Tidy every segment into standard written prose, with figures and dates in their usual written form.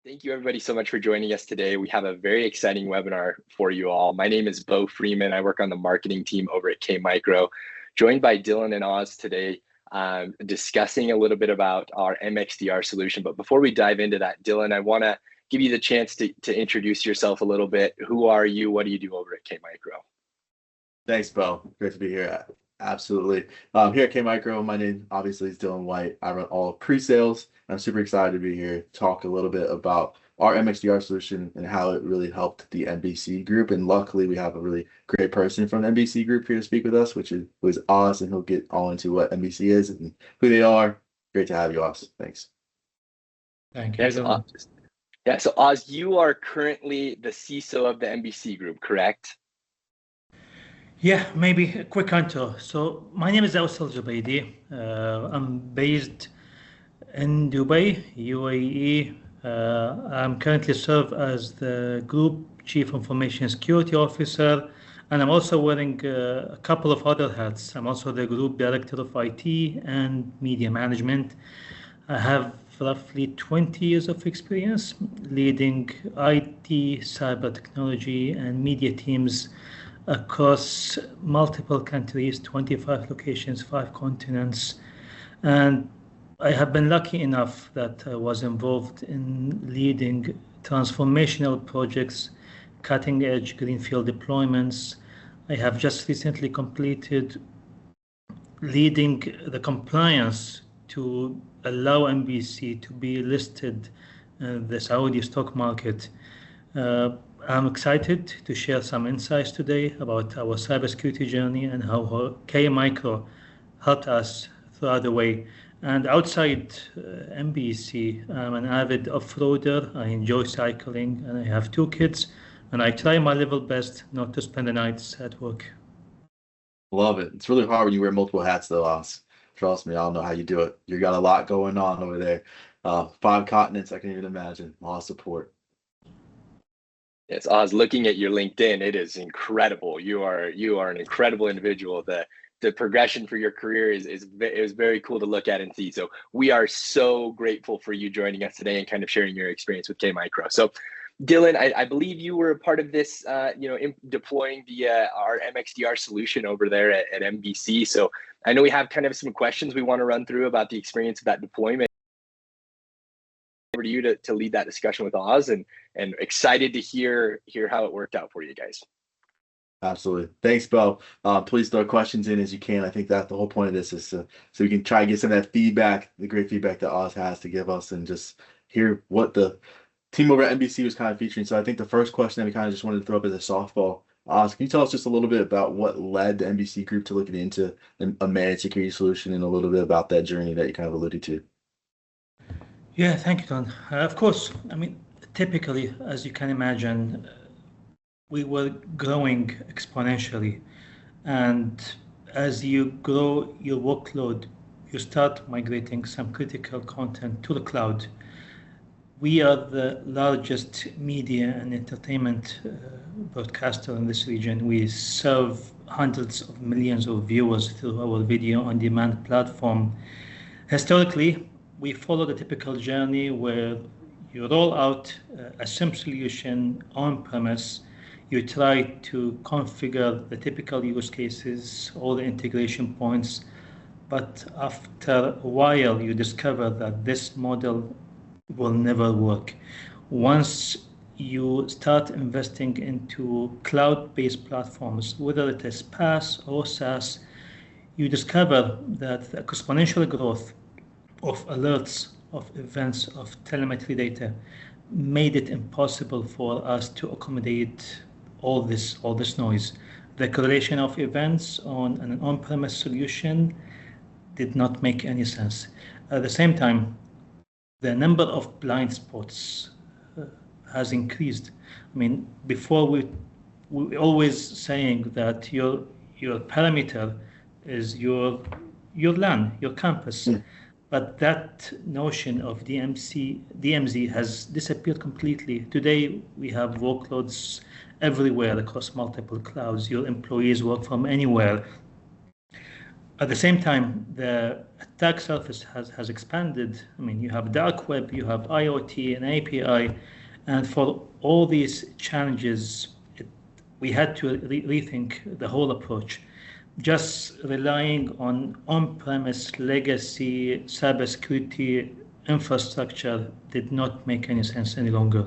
Thank you everybody so much for joining us today. We have a very exciting webinar for you all. My name is Bo Freeman. I work on the marketing team over at KMicro, joined by Dylan and Oz today, discussing a little bit about our MXDR solution. But before we dive into that, Dylan, I want to give you the chance to introduce yourself a little bit. Who are you? What do you do over at KMicro? Thanks, Bo. Great to be here. Absolutely. Here at KMicro, my name obviously is Dylan White. I run all pre-sales. I'm super excited to be here, talk a little bit about our MXDR solution and how it really helped the MBC Group. And luckily, we have a really great person from the MBC Group here to speak with us, which was Oz, and he'll get all into what MBC is and who they are. Great to have you, Oz. Thanks. Thank you. Yes, so Oz, you are currently the CISO of the MBC Group, correct? Yeah, maybe a quick intro. So my name is Awsal Jubaidi. I'm based in Dubai, UAE. I'm currently serve as the Group Chief Information Security Officer, and I'm also wearing a couple of other hats. I'm also the Group Director of IT and Media Management. I have roughly 20 years of experience leading IT, cyber technology, and media teams across multiple countries, 25 locations, 5 continents. And I have been lucky enough that I was involved in leading transformational projects, cutting edge greenfield deployments. I have just recently completed leading the compliance to allow MBC to be listed in the Saudi stock market. I'm excited to share some insights today about our cybersecurity journey and how KMicro helped us throughout the way. And outside MBC, I'm an avid off-roader. I enjoy cycling, and I have 2 kids, and I try my level best not to spend the nights at work. Love it. It's really hard when you wear multiple hats, though, Oz. Trust me, I don't know how you do it. You got a lot going on over there. 5 continents, I can even imagine. A lot of support. Yes, Oz, looking at your LinkedIn, it is incredible. You are an incredible individual. The progression for your career is very cool to look at and see. So we are so grateful for you joining us today and kind of sharing your experience with KMicro. So Dylan, I believe you were a part of this, in deploying our MXDR solution over there at MBC. So I know we have kind of some questions we want to run through about the experience of that deployment. Over to you to lead that discussion with Oz, and excited to hear how it worked out for you guys. Absolutely. Thanks, Bo. Please throw questions in as you can. I think that the whole point of this is so we can try to get some of that feedback, the great feedback that Oz has to give us, and just hear what the team over at NBC was kind of featuring. So I think the first question that we kind of just wanted to throw up as a softball. Oz, can you tell us just a little bit about what led the NBC Group to looking into a managed security solution, and a little bit about that journey that you kind of alluded to? Yeah, thank you, Don. Of course, I mean, typically, as you can imagine, we were growing exponentially. And as you grow your workload, you start migrating some critical content to the cloud. We are the largest media and entertainment broadcaster in this region. We serve hundreds of millions of viewers through our video on demand platform. Historically, we follow the typical journey where you roll out a SIEM solution on premise. You try to configure the typical use cases, all the integration points, but after a while, you discover that this model will never work. Once you start investing into cloud-based platforms, whether it is PaaS or SaaS, you discover that the exponential growth of alerts, of events, of telemetry data made it impossible for us to accommodate all this noise. The correlation of events on an on-premise solution did not make any sense. At the same time, the number of blind spots has increased. I mean, before we always saying that your parameter is your LAN, your campus. But that notion of DMZ has disappeared completely. Today, we have workloads everywhere across multiple clouds. Your employees work from anywhere. At the same time, the attack surface has expanded. I mean, you have dark web, you have IoT and API, and for all these challenges, we had to rethink the whole approach. Just relying on on-premise legacy cybersecurity infrastructure did not make any sense any longer.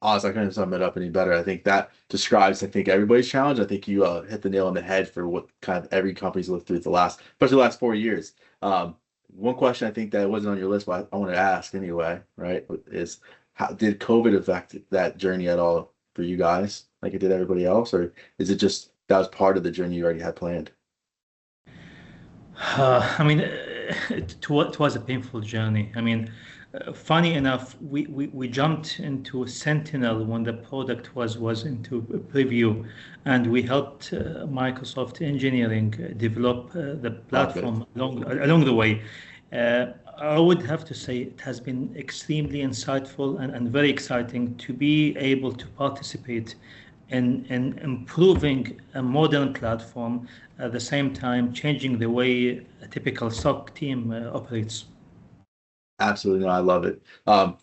Honestly, I couldn't sum it up any better. I think that describes, everybody's challenge. I think you hit the nail on the head for what kind of every company's lived through especially the last 4 years. One question I think that wasn't on your list, but I want to ask anyway, right, is how did COVID affect that journey at all for you guys, like it did everybody else, or is it just that was part of the journey you already had planned? I mean, it was a painful journey. I mean, funny enough, we jumped into Sentinel when the product was into preview, and we helped Microsoft engineering develop the platform along the way. I would have to say it has been extremely insightful and very exciting to be able to participate in improving a modern platform, at the same time changing the way a typical SOC team operates. Absolutely, no, I love it.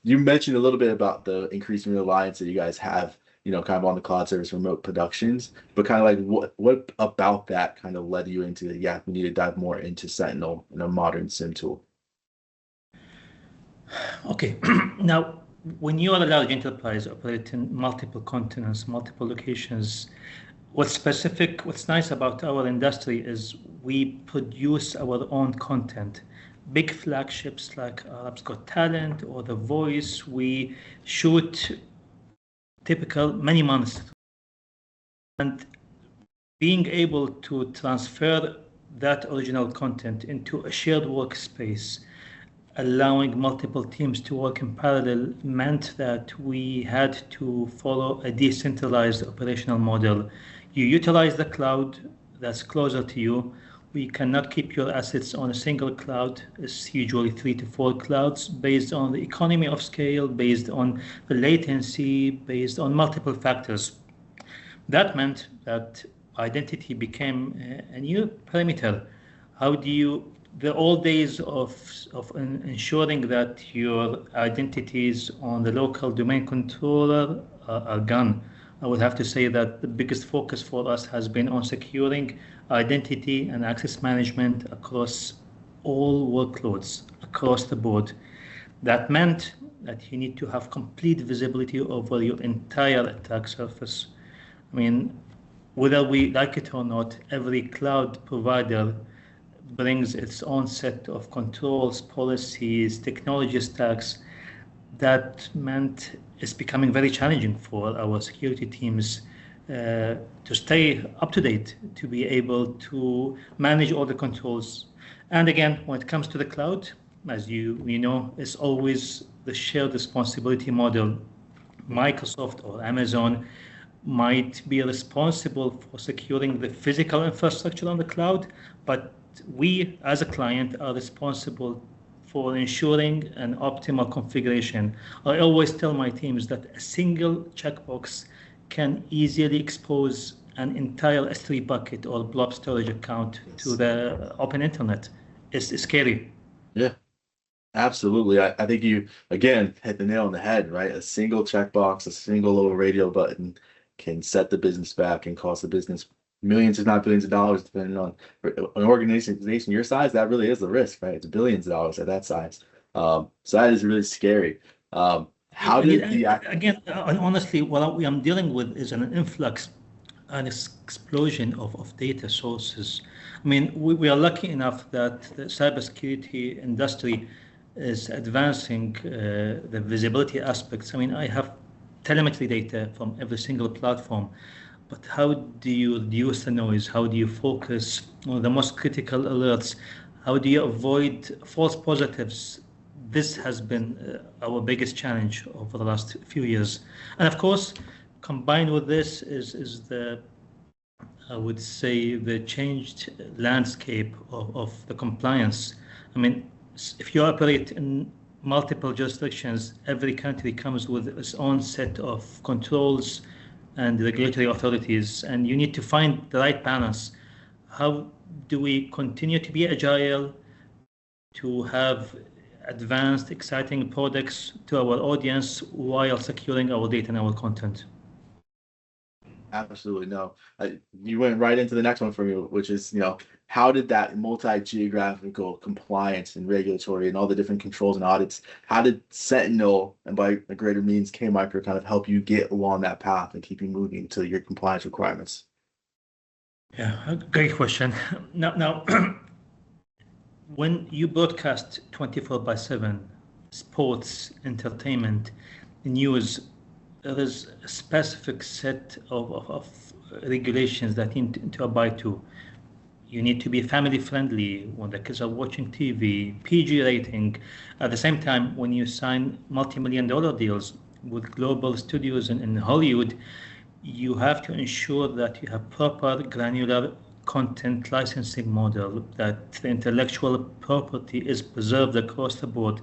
You mentioned a little bit about the increasing reliance that you guys have, kind of on the cloud service remote productions, but kind of like what about that kind of led you into we need to dive more into Sentinel and a modern SIEM tool? Okay, now when you are a large enterprise operating multiple continents, multiple locations, what's nice about our industry is we produce our own content. Big flagships like Arab's Got Talent or The Voice, we shoot typical many months. And being able to transfer that original content into a shared workspace, allowing multiple teams to work in parallel, meant that we had to follow a decentralized operational model. You utilize the cloud that's closer to you. We cannot keep your assets on a single cloud. It's usually 3 to 4 clouds based on the economy of scale, based on the latency, based on multiple factors. That meant that identity became a new perimeter. The old days of ensuring that your identities on the local domain controller are gone. I would have to say that the biggest focus for us has been on securing identity and access management across all workloads, across the board. That meant that you need to have complete visibility over your entire attack surface. I mean, whether we like it or not, every cloud provider brings its own set of controls, policies, technology stacks. That meant it's becoming very challenging for our security teams to stay up to date, to be able to manage all the controls. And again, when it comes to the cloud, as you know, it's always the shared responsibility model. Microsoft or Amazon might be responsible for securing the physical infrastructure on the cloud, but we as a client are responsible for ensuring an optimal configuration. I always tell my teams that a single checkbox can easily expose an entire S3 bucket or blob storage account to the open internet. It's scary. Yeah, absolutely. I think you, again, hit the nail on the head, right? A single checkbox, a single little radio button can set the business back and cost the business millions, if not billions of dollars, depending on an organization your size. That really is the risk, right? It's billions of dollars at that size. So that is really scary. How did again, honestly, what I'm dealing with is an influx, an explosion of data sources. I mean, we are lucky enough that the cybersecurity industry is advancing the visibility aspects. I mean, I have telemetry data from every single platform, but how do you reduce the noise? How do you focus on the most critical alerts? How do you avoid false positives? This has been our biggest challenge over the last few years. And of course, combined with this is the, I would say, the changed landscape of the compliance. I mean, if you operate in multiple jurisdictions, every country comes with its own set of controls and regulatory authorities, and you need to find the right balance. how do we continue to be agile, to have advanced, exciting products to our audience while securing our data and our content? Absolutely no. You went right into the next one for me, which is, how did that multi-geographical compliance and regulatory and all the different controls and audits, how did Sentinel, and by a greater means KMicro, kind of help you get along that path and keep you moving to your compliance requirements? Yeah, a great question. Now, when you broadcast 24/7, sports, entertainment, news, there is a specific set of regulations that you need to abide to. You need to be family friendly when the kids are watching TV, PG rating. At the same time, when you sign multi-million-dollar deals with global studios in Hollywood, you have to ensure that you have proper granular content licensing model, that the intellectual property is preserved across the board.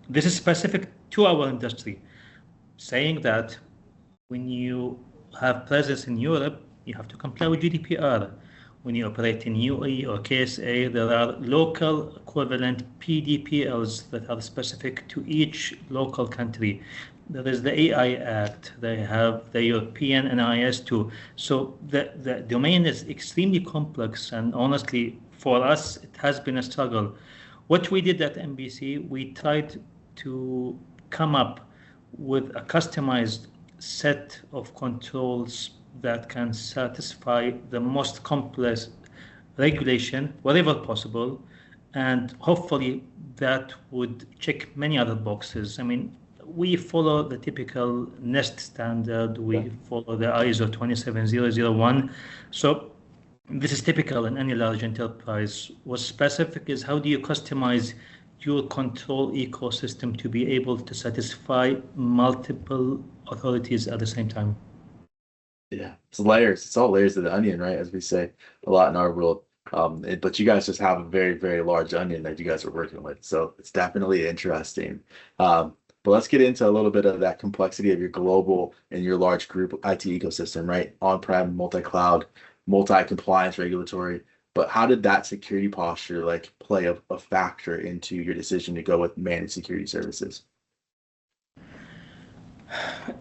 This is specific to our industry, saying that when you have presence in Europe, you have to comply with GDPR. When you operate in UE or KSA, there are local equivalent PDPLs that are specific to each local country. There is the AI Act, they have the European NIS too. So the domain is extremely complex, and honestly, for us, it has been a struggle. What we did at MBC, we tried to come up with a customized set of controls that can satisfy the most complex regulation wherever possible, and hopefully that would check many other boxes. I mean, we follow the typical NEST standard, we follow the ISO 27001. So this is typical in any large enterprise. What's specific is how do you customize your control ecosystem to be able to satisfy multiple authorities at the same time. Yeah, it's layers. It's all layers of the onion, right? As we say a lot in our world. But you guys just have a very, very large onion that you guys are working with. So it's definitely interesting. But let's get into a little bit of that complexity of your global and your large group IT ecosystem, right? On-prem, multi-cloud, multi-compliance regulatory. But how did that security posture play a factor into your decision to go with managed security services?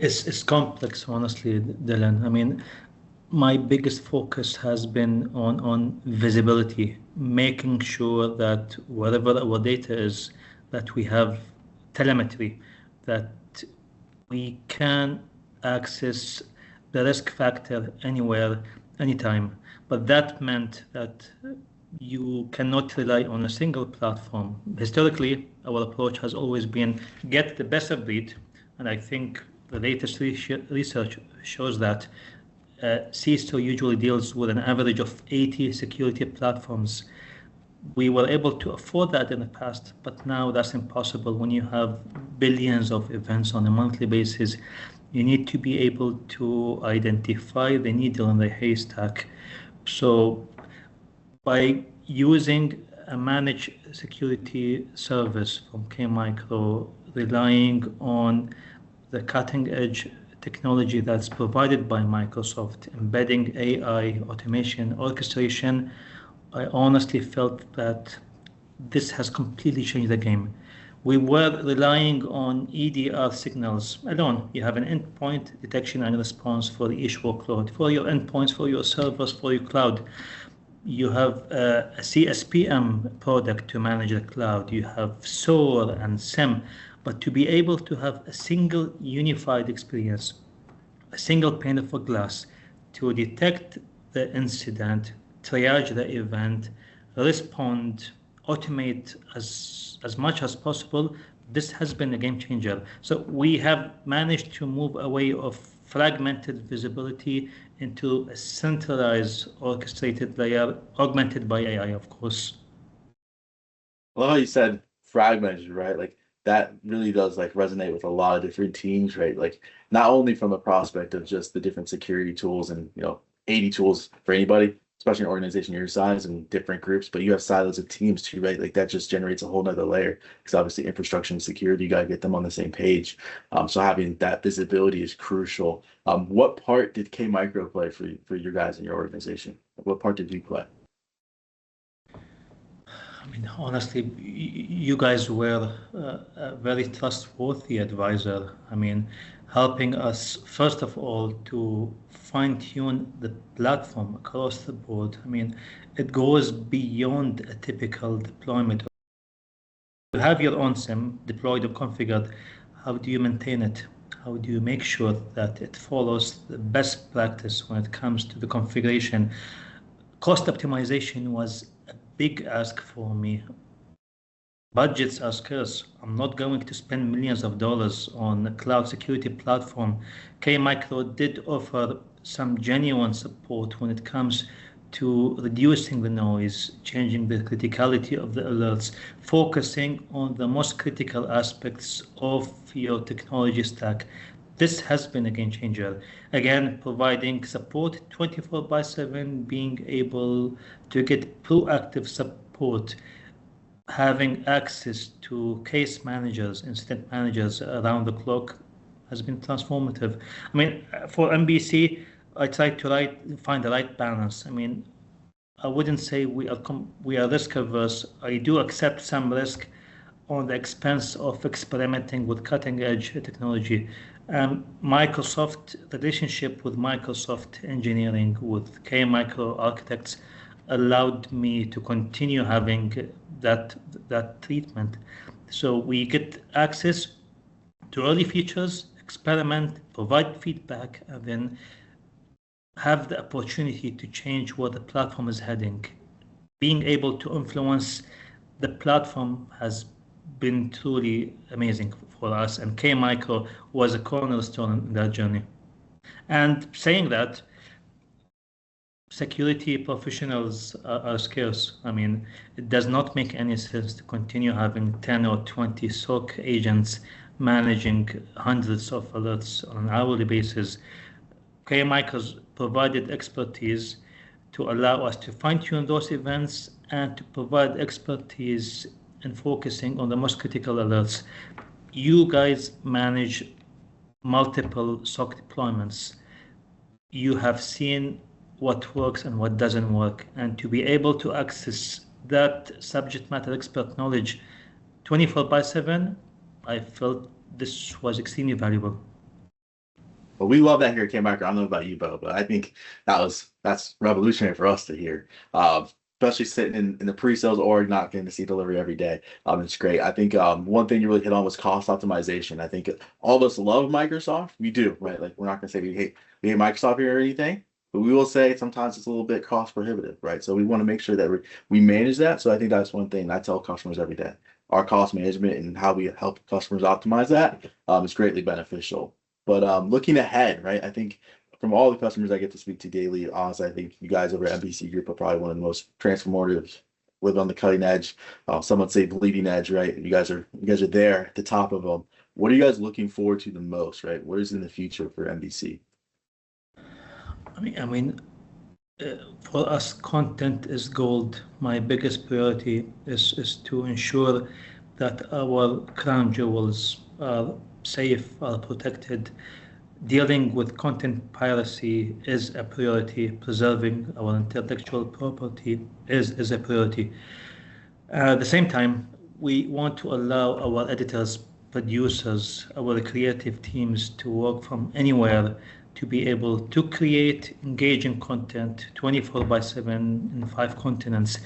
It's complex, honestly, Dylan. I mean, my biggest focus has been on visibility, making sure that wherever our data is, that we have telemetry, that we can access the risk factor anywhere, anytime. But that meant that you cannot rely on a single platform. Historically, our approach has always been get the best of breed, and I think the latest research shows that CISO usually deals with an average of 80 security platforms. We were able to afford that in the past, but now that's impossible. When you have billions of events on a monthly basis, you need to be able to identify the needle in the haystack. So by using a managed security service from KMicro, relying on the cutting edge technology that's provided by Microsoft, embedding AI, automation, orchestration, I honestly felt that this has completely changed the game. We were relying on EDR signals alone. You have an endpoint detection and response for each workload, for your endpoints, for your servers, for your cloud. You have a CSPM product to manage the cloud. You have SOAR and SIEM. But to be able to have a single unified experience, a single pane of glass to detect the incident, triage the event, respond, automate as much as possible, this has been a game changer. So we have managed to move away of fragmented visibility into a centralized orchestrated layer, augmented by AI, of course. Well, you said fragmented, right? That really does resonate with a lot of different teams, right? Not only from a prospect of just the different security tools and 80 tools for anybody, especially an organization your size and different groups, but you have silos of teams too, right? That just generates a whole nother layer, because obviously infrastructure and security, you got to get them on the same page. So having that visibility is crucial. What part did KMicro play for you guys in your organization? What part did you play? I mean, honestly, you guys were a very trustworthy advisor. I mean, helping us, first of all, to fine-tune the platform across the board. I mean, it goes beyond a typical deployment. You have your own SIM deployed or configured. How do you maintain it? How do you make sure that it follows the best practice when it comes to the configuration? Cost optimization was a big ask for me. Budgets are scarce. I'm not going to spend millions of dollars on a cloud security platform. KMicro did offer some genuine support when it comes to reducing the noise, changing the criticality of the alerts, focusing on the most critical aspects of your technology stack. This has been a game changer. Again, providing support 24/7, being able to get proactive support, having access to case managers, incident managers around the clock has been transformative. I mean, for MBC, I try to find the right balance. I mean, I wouldn't say we are risk averse. I do accept some risk on the expense of experimenting with cutting edge technology. Microsoft relationship with Microsoft engineering, with KMicro architects, allowed me to continue having that treatment. So we get access to early features, experiment, provide feedback, and then have the opportunity to change where the platform is heading. Being able to influence the platform has been truly amazing for us, and KMicro was a cornerstone in that journey. And saying that, security professionals are scarce. I mean, it does not make any sense to continue having 10 or 20 SOC agents managing hundreds of alerts on an hourly basis. KMicro's provided expertise to allow us to fine-tune those events and to provide expertise in focusing on the most critical alerts. You guys manage multiple SOC deployments. You have seen what works and what doesn't work, and to be able to access that subject matter expert knowledge 24/7, I felt this was extremely valuable. Well, we love that here at KMicro. I don't know about you, Bo, but I think that's revolutionary for us to hear. Especially sitting in the pre-sales org, not getting to see delivery every day. It's great. I think one thing you really hit on was cost optimization. I think all of us love Microsoft. We do, right? Like, we're not going to say we hate Microsoft here or anything, but we will say sometimes it's a little bit cost prohibitive, right? So we want to make sure that we manage that. So I think that's one thing I tell customers every day. Our cost management and how we help customers optimize that is greatly beneficial. But looking ahead, right? I think from all the customers I get to speak to daily, honestly, I think you guys over at MBC Group are probably one of the most transformative, live on the cutting edge. Some would say bleeding edge, right? You guys are there at the top of them. What are you guys looking forward to the most, right? What is in the future for MBC? I mean, for us, content is gold. My biggest priority is to ensure that our crown jewels are safe, are protected. Dealing with content piracy is a priority. Preserving our intellectual property is a priority. At the same time, we want to allow our editors, producers, our creative teams to work from anywhere, to be able to create engaging content 24/7 in 5 continents.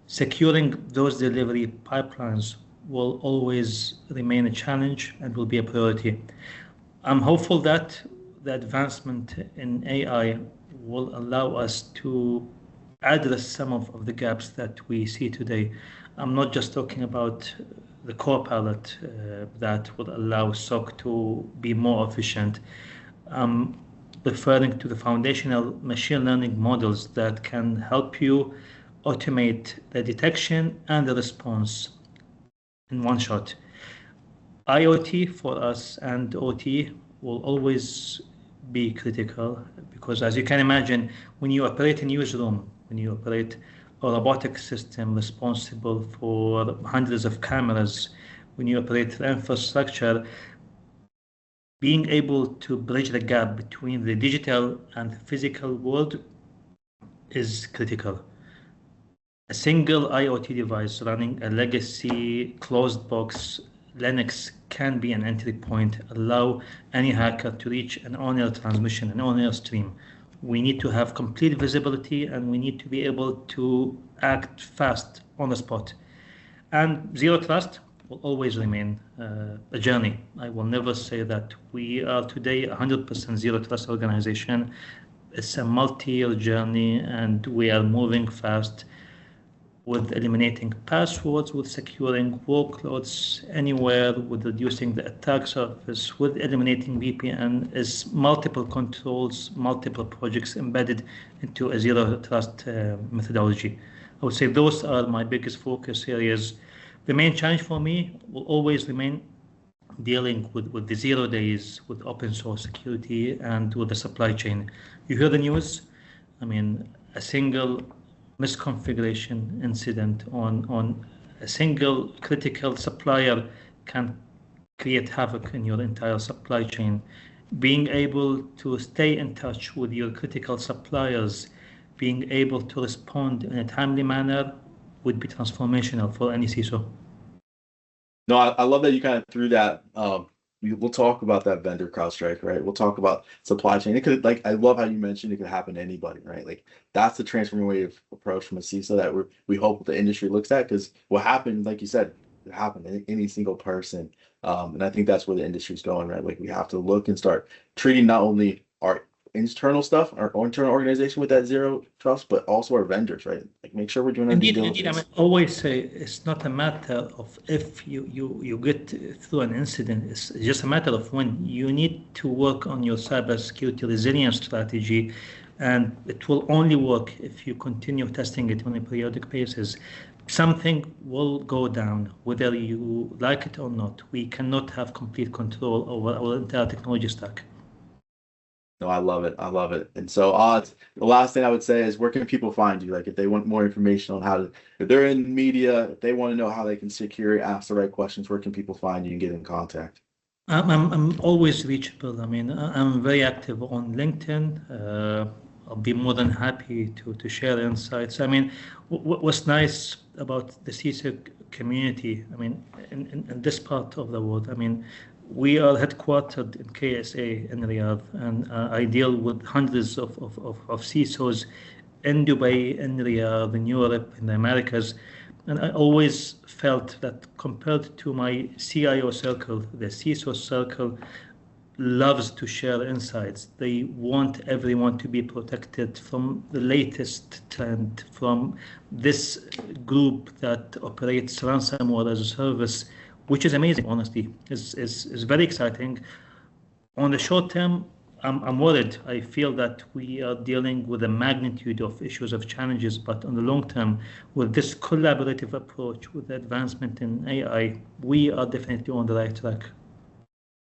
Securing those delivery pipelines will always remain a challenge and will be a priority. I'm hopeful that the advancement in AI will allow us to address some of the gaps that we see today. I'm not just talking about the core palette that will allow SOC to be more efficient. I'm referring to the foundational machine learning models that can help you automate the detection and the response in one shot. IoT for us and OT will always be critical, because as you can imagine, when you operate a newsroom, when you operate a robotic system responsible for hundreds of cameras, when you operate the infrastructure, being able to bridge the gap between the digital and the physical world is critical. a single IoT device running a legacy closed box Linux can be an entry point, allow any hacker to reach an on-air transmission, an on-air stream. We need to have complete visibility, and we need to be able to act fast on the spot. And zero trust will always remain a journey. I will never say that we are today 100% zero trust organization. It's a multi-year journey, and we are moving fast with eliminating passwords, with securing workloads anywhere, with reducing the attack surface, with eliminating VPN, is multiple controls, multiple projects embedded into a zero trust methodology. I would say those are my biggest focus areas. The main challenge for me will always remain dealing with the 0 days, with open source security, and with the supply chain. You hear the news. I mean, a single misconfiguration incident on a single critical supplier can create havoc in your entire supply chain. Being able to stay in touch with your critical suppliers, being able to respond in a timely manner would be transformational for any CISO. No, I love that you kind of threw that. We'll talk about that vendor CrowdStrike, right? We'll talk about supply chain. It could, like, I love how you mentioned it could happen to anybody, right? Like, that's the transformative approach from a CISO that we hope the industry looks at, because what happened, like you said, it happened to any single person. And I think that's where the industry's going, right? Like, we have to look and start treating not only our internal stuff, our internal organization with that zero trust, but also our vendors, right? Like, make sure we're doing our due diligence. Indeed, I mean, always say it's not a matter of if you get through an incident. It's just a matter of when. You need to work on your cybersecurity resilience strategy, and it will only work if you continue testing it on a periodic basis. Something will go down, whether you like it or not. We cannot have complete control over our entire technology stack. No, I love it. I love it. And so, the last thing I would say is, where can people find you? Like, if they want more information on how to, if they're in media, if they want to know how they can secure, ask the right questions, where can people find you and get in contact? I'm always reachable. I mean, I'm very active on LinkedIn. I'll be more than happy to share insights. I mean, what's nice about the CISO community, I mean, in this part of the world, I mean, we are headquartered in KSA in Riyadh, and I deal with hundreds of CISOs in Dubai, in Riyadh, in Europe, in the Americas. And I always felt that compared to my CIO circle, the CISO circle loves to share insights. They want everyone to be protected from the latest trend, from this group that operates ransomware as a service, which is amazing, honestly. Is very exciting. On the short term, I'm worried. I feel that we are dealing with a magnitude of issues, of challenges, but on the long term, with this collaborative approach, with the advancement in AI, we are definitely on the right track.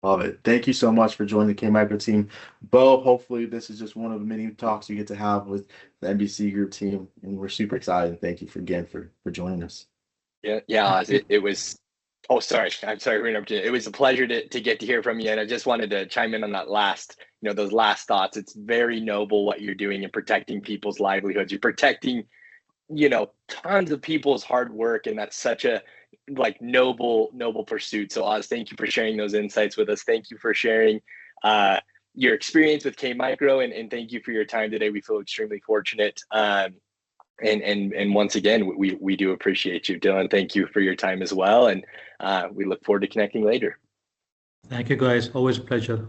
Love it. Thank you so much for joining the KMicro team. Bo, hopefully this is just one of the many talks you get to have with the MBC Group team, and we're super excited. Thank you again for joining us. Yeah, it was. Oh, sorry. I'm sorry for interrupting. It was a pleasure to get to hear from you. And I just wanted to chime in on that last, those last thoughts. It's very noble what you're doing in protecting people's livelihoods. You're protecting, tons of people's hard work. And that's such a noble pursuit. So Oz, thank you for sharing those insights with us. Thank you for sharing your experience with KMicro, and thank you for your time today. We feel extremely fortunate. And once again, we do appreciate you, Dylan. Thank you for your time as well. And we look forward to connecting later. Thank you, guys. Always a pleasure.